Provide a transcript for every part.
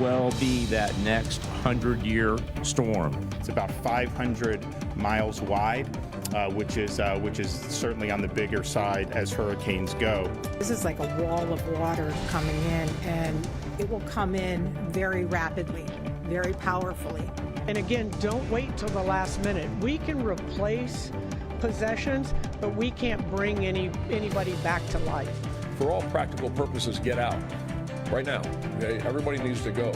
well be that next 100-year storm. It's about 500 miles wide, which is certainly on the bigger side as hurricanes go. This is like a wall of water coming in, and it will come in very rapidly, very powerfully. And again, don't wait till the last minute. We can replace possessions, but we can't bring anybody back to life. For all practical purposes, get out right now. Okay? Everybody needs to go.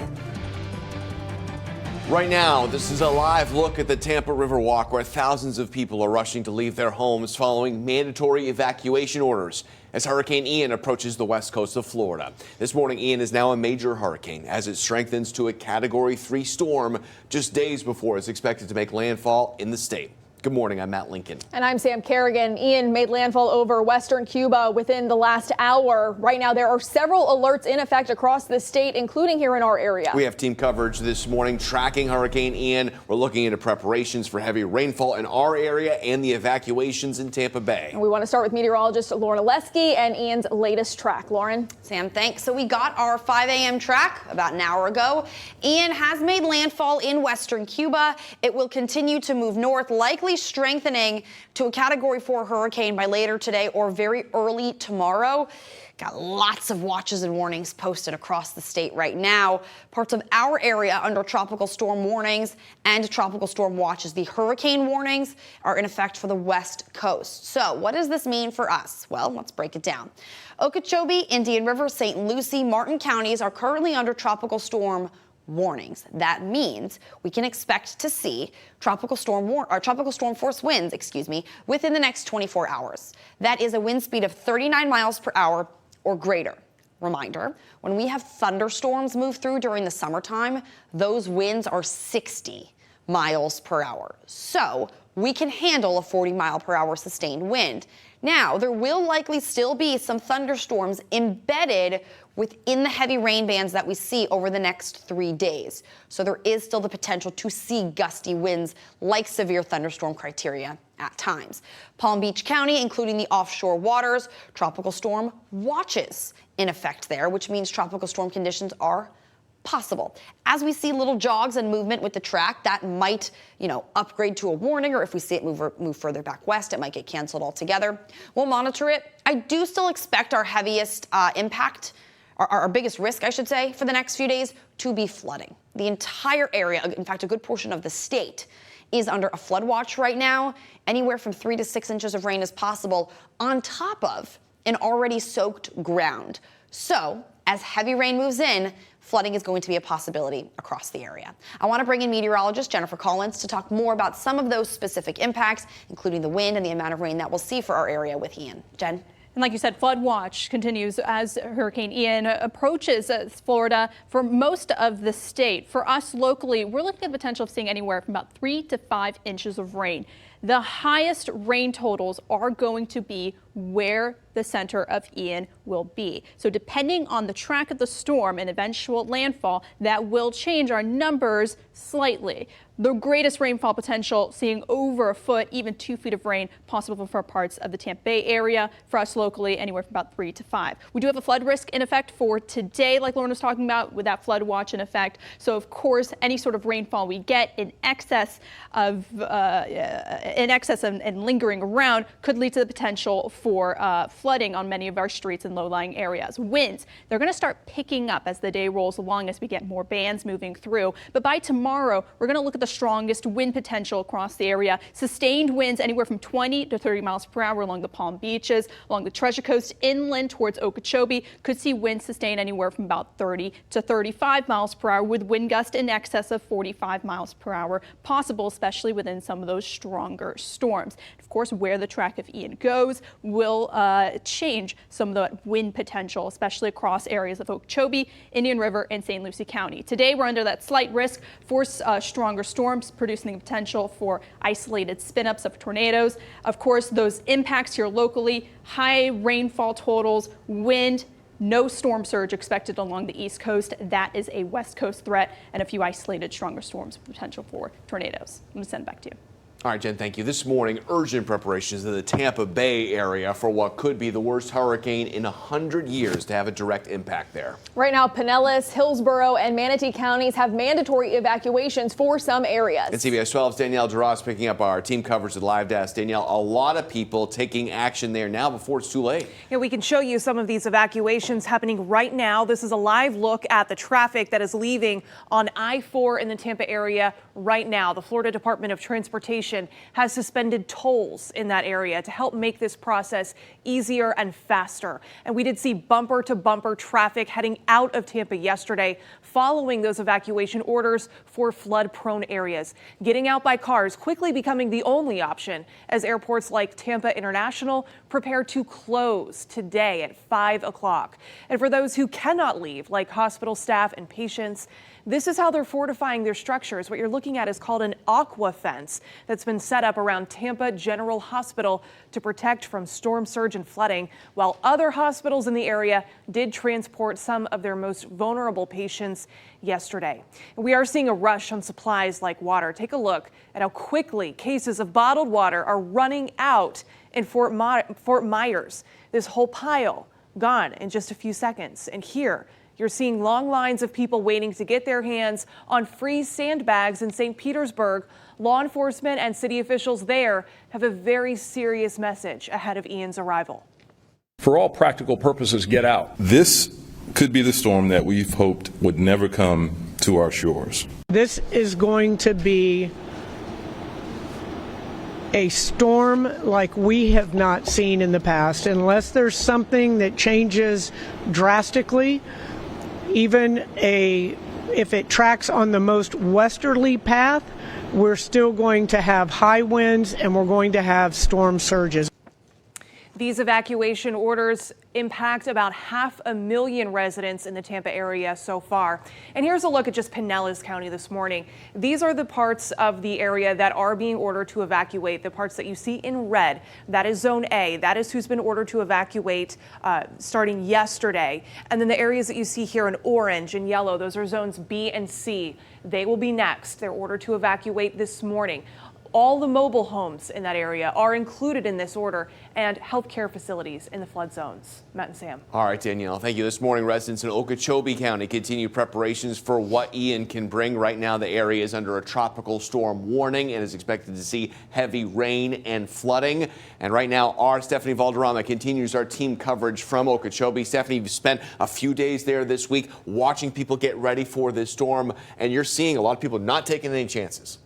Right now, this is a live look at the Tampa River Walk, where thousands of people are rushing to leave their homes following mandatory evacuation orders as Hurricane Ian approaches the west coast of Florida. This morning, Ian is now a major hurricane as it strengthens to a Category 3 storm just days before it's expected to make landfall in the state. Good morning, I'm Matt Lincoln. And I'm Sam Kerrigan. Ian made landfall over western Cuba within the last hour. Right now, there are several alerts in effect across the state, including here in our area. We have team coverage this morning tracking Hurricane Ian. We're looking into preparations for heavy rainfall in our area and the evacuations in Tampa Bay. And we want to start with meteorologist Lauren Oleski and Ian's latest track. Lauren? Sam, thanks. So we got our 5 a.m. track about an hour ago. Ian has made landfall in western Cuba. It will continue to move north, likely strengthening to a Category 4 hurricane by later today or very early tomorrow. Got lots of watches and warnings posted across the state right now. Parts of our area under tropical storm warnings and tropical storm watches. The hurricane warnings are in effect for the west coast. So what does this mean for us? Well, let's break it down. Okeechobee, Indian River, St. Lucie, Martin counties are currently under tropical storm warnings. That means we can expect to see tropical storm force winds, within the next 24 hours. That is a wind speed of 39 miles per hour or greater. Reminder, when we have thunderstorms move through during the summertime, those winds are 60 miles per hour. So we can handle a 40 mile per hour sustained wind. Now, there will likely still be some thunderstorms embedded within the heavy rain bands that we see over the next 3 days. So there is still the potential to see gusty winds like severe thunderstorm criteria at times. Palm Beach County, including the offshore waters, tropical storm watches in effect there, which means tropical storm conditions are possible. As we see little jogs and movement with the track, that might, upgrade to a warning, or if we see it move further back west, it might get canceled altogether. We'll monitor it. I do still expect our heaviest impact, our biggest risk, I should say, for the next few days to be flooding. The entire area, in fact, a good portion of the state, is under a flood watch right now. Anywhere from 3 to 6 inches of rain is possible on top of an already soaked ground. So as heavy rain moves in, flooding is going to be a possibility across the area. I want to bring in meteorologist Jennifer Collins to talk more about some of those specific impacts, including the wind and the amount of rain that we'll see for our area with Ian. Jen? And like you said, flood watch continues as Hurricane Ian approaches Florida for most of the state. For us locally, we're looking at the potential of seeing anywhere from about 3 to 5 inches of rain. The highest rain totals are going to be where the center of Ian will be. So depending on the track of the storm and eventual landfall, that will change our numbers slightly. The greatest rainfall potential, seeing over a foot, even 2 feet of rain possible for parts of the Tampa Bay area. For us locally, anywhere from about 3 to 5. We do have a flood risk in effect for today, like Lauren was talking about, with that flood watch in effect. So of course, any sort of rainfall we get in excess of and lingering around could lead to the potential for flooding on many of our streets and low-lying areas. Winds, they're going to start picking up as the day rolls along as we get more bands moving through. But by tomorrow, we're going to look at the strongest wind potential across the area. Sustained winds anywhere from 20 to 30 miles per hour along the Palm Beaches, along the Treasure Coast, inland towards Okeechobee. Could see winds sustained anywhere from about 30 to 35 miles per hour with wind gusts in excess of 45 miles per hour possible, especially within some of those stronger storms. Of course, where the track of Ian goes will change some of the wind potential, especially across areas of Okeechobee, Indian River, and St. Lucie County. Today, we're under that slight risk for stronger storms, producing the potential for isolated spin-ups of tornadoes. Of course, those impacts here locally, high rainfall totals, wind, no storm surge expected along the East Coast. That is a West Coast threat, and a few isolated stronger storms with potential for tornadoes. I'm going to send it back to you. All right, Jen, thank you. This morning, urgent preparations in the Tampa Bay area for what could be the worst hurricane in 100 years to have a direct impact there. Right now, Pinellas, Hillsborough, and Manatee counties have mandatory evacuations for some areas. And CBS 12's Danielle Duras picking up our team coverage at Live Desk. Danielle, a lot of people taking action there now before it's too late. Yeah, we can show you some of these evacuations happening right now. This is a live look at the traffic that is leaving on I-4 in the Tampa area right now. The Florida Department of Transportation has suspended tolls in that area to help make this process easier and faster. And we did see bumper to bumper traffic heading out of Tampa yesterday following those evacuation orders for flood prone areas. Getting out by cars quickly becoming the only option as airports like Tampa International prepare to close today at 5 o'clock. And for those who cannot leave, like hospital staff and patients, this is how they're fortifying their structures. What you're looking at is called an aqua fence that's been set up around Tampa General Hospital to protect from storm surge and flooding, while other hospitals in the area did transport some of their most vulnerable patients yesterday. We are seeing a rush on supplies like water. Take a look at how quickly cases of bottled water are running out in Fort Myers. This whole pile gone in just a few seconds. And here, you're seeing long lines of people waiting to get their hands on free sandbags in St. Petersburg. Law enforcement and city officials there have a very serious message ahead of Ian's arrival. For all practical purposes, get out. This could be the storm that we've hoped would never come to our shores. This is going to be a storm like we have not seen in the past, unless there's something that changes drastically. Even if it tracks on the most westerly path, we're still going to have high winds and we're going to have storm surges. These evacuation orders impact about 500,000 residents in the Tampa area so far. And here's a look at just Pinellas County this morning. These are the parts of the area that are being ordered to evacuate. The parts that you see in red, that is Zone A. That is who's been ordered to evacuate starting yesterday. And then the areas that you see here in orange and yellow, those are zones B and C. They will be next. They're ordered to evacuate this morning. All the mobile homes in that area are included in this order, and healthcare facilities in the flood zones. Matt and Sam. All right, Danielle, thank you. This morning, residents in Okeechobee County continue preparations for what Ian can bring. Right now, the area is under a tropical storm warning and is expected to see heavy rain and flooding. And right now, our Stephanie Valderrama continues our team coverage from Okeechobee. Stephanie, you've spent a few days there this week watching people get ready for this storm, and you're seeing a lot of people not taking any chances.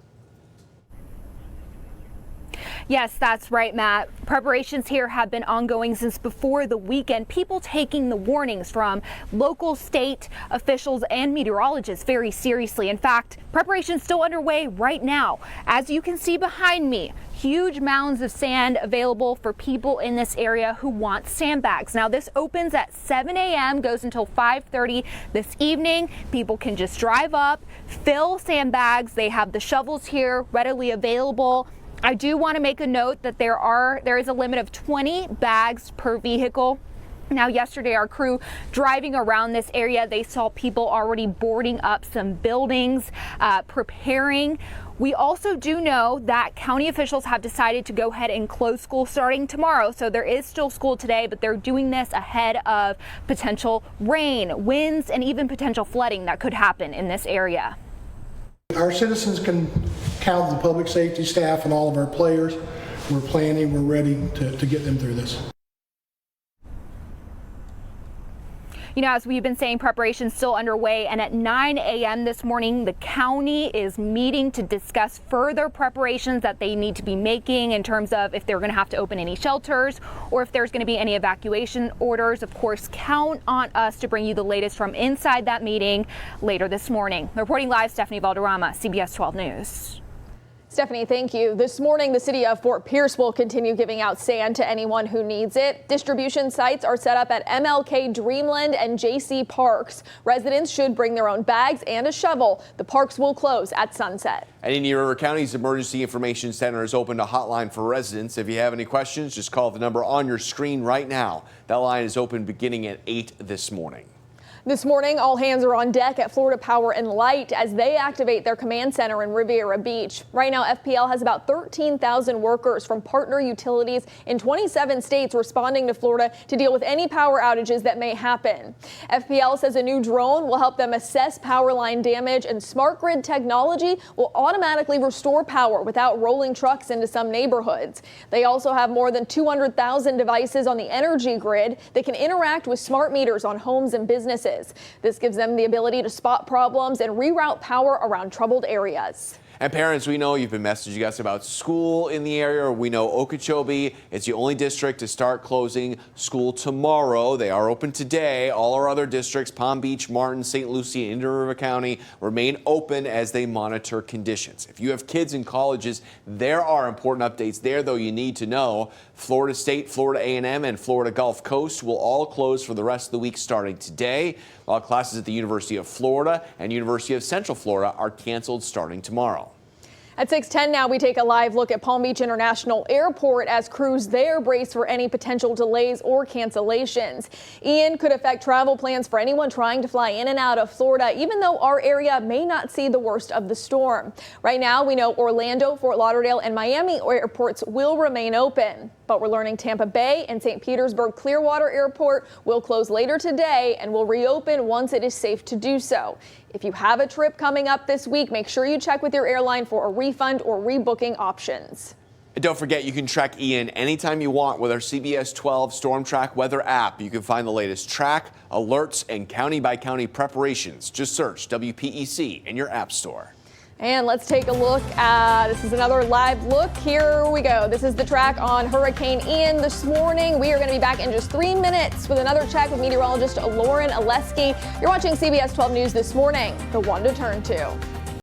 Yes, that's right, Matt. Preparations here have been ongoing since before the weekend. People taking the warnings from local, state officials and meteorologists very seriously. In fact, preparations still underway right now. As you can see behind me, huge mounds of sand available for people in this area who want sandbags. Now, this opens at 7 a.m., goes until 5:30 this evening. People can just drive up, fill sandbags. They have the shovels here readily available. I do want to make a note that there is a limit of 20 bags per vehicle. Now, yesterday, our crew driving around this area, they saw people already boarding up some buildings, preparing. We also do know that county officials have decided to go ahead and close school starting tomorrow. So there is still school today, but they're doing this ahead of potential rain, winds, and even potential flooding that could happen in this area. Our citizens can count on the public safety staff and all of our players. We're planning, we're ready to get them through this. You know, as we've been saying, preparations still underway, and at 9 a.m. this morning, the county is meeting to discuss further preparations that they need to be making in terms of if they're going to have to open any shelters or if there's going to be any evacuation orders. Of course, count on us to bring you the latest from inside that meeting later this morning. Reporting live, Stephanie Valderrama, CBS 12 News. Stephanie, thank you. This morning, the city of Fort Pierce will continue giving out sand to anyone who needs it. Distribution sites are set up at MLK Dreamland and JC Parks. Residents should bring their own bags and a shovel. The parks will close at sunset. And Indian River County's Emergency Information Center has opened a hotline for residents. If you have any questions, just call the number on your screen right now. That line is open beginning at 8 this morning. This morning, all hands are on deck at Florida Power and Light as they activate their command center in Riviera Beach. Right now, FPL has about 13,000 workers from partner utilities in 27 states responding to Florida to deal with any power outages that may happen. FPL says a new drone will help them assess power line damage, and smart grid technology will automatically restore power without rolling trucks into some neighborhoods. They also have more than 200,000 devices on the energy grid that can interact with smart meters on homes and businesses. This gives them the ability to spot problems and reroute power around troubled areas. And parents, we know you've been messaging us about school in the area. We know Okeechobee is the only district to start closing school tomorrow. They are open today. All our other districts, Palm Beach, Martin, St. Lucie, and Indian River County, remain open as they monitor conditions. If you have kids in colleges, there are important updates there, though, you need to know. Florida State, Florida A&M, and Florida Gulf Coast will all close for the rest of the week starting today, while classes at the University of Florida and University of Central Florida are canceled starting tomorrow. At 6:10 now, we take a live look at Palm Beach International Airport as crews there brace for any potential delays or cancellations. Ian could affect travel plans for anyone trying to fly in and out of Florida, even though our area may not see the worst of the storm. Right now, we know Orlando, Fort Lauderdale, and Miami airports will remain open. But we're learning Tampa Bay and St. Petersburg Clearwater Airport will close later today and will reopen once it is safe to do so. If you have a trip coming up this week, make sure you check with your airline for a refund or rebooking options. And don't forget, you can track Ian anytime you want with our CBS 12 Storm Track weather app. You can find the latest track, alerts, and county-by-county preparations. Just search WPEC in your app store. And let's take a look at, this is another live look. Here we go. This is the track on Hurricane Ian this morning. We are going to be back in just 3 minutes with another check with meteorologist Lauren Oleski. You're watching CBS 12 News this morning, the one to turn to.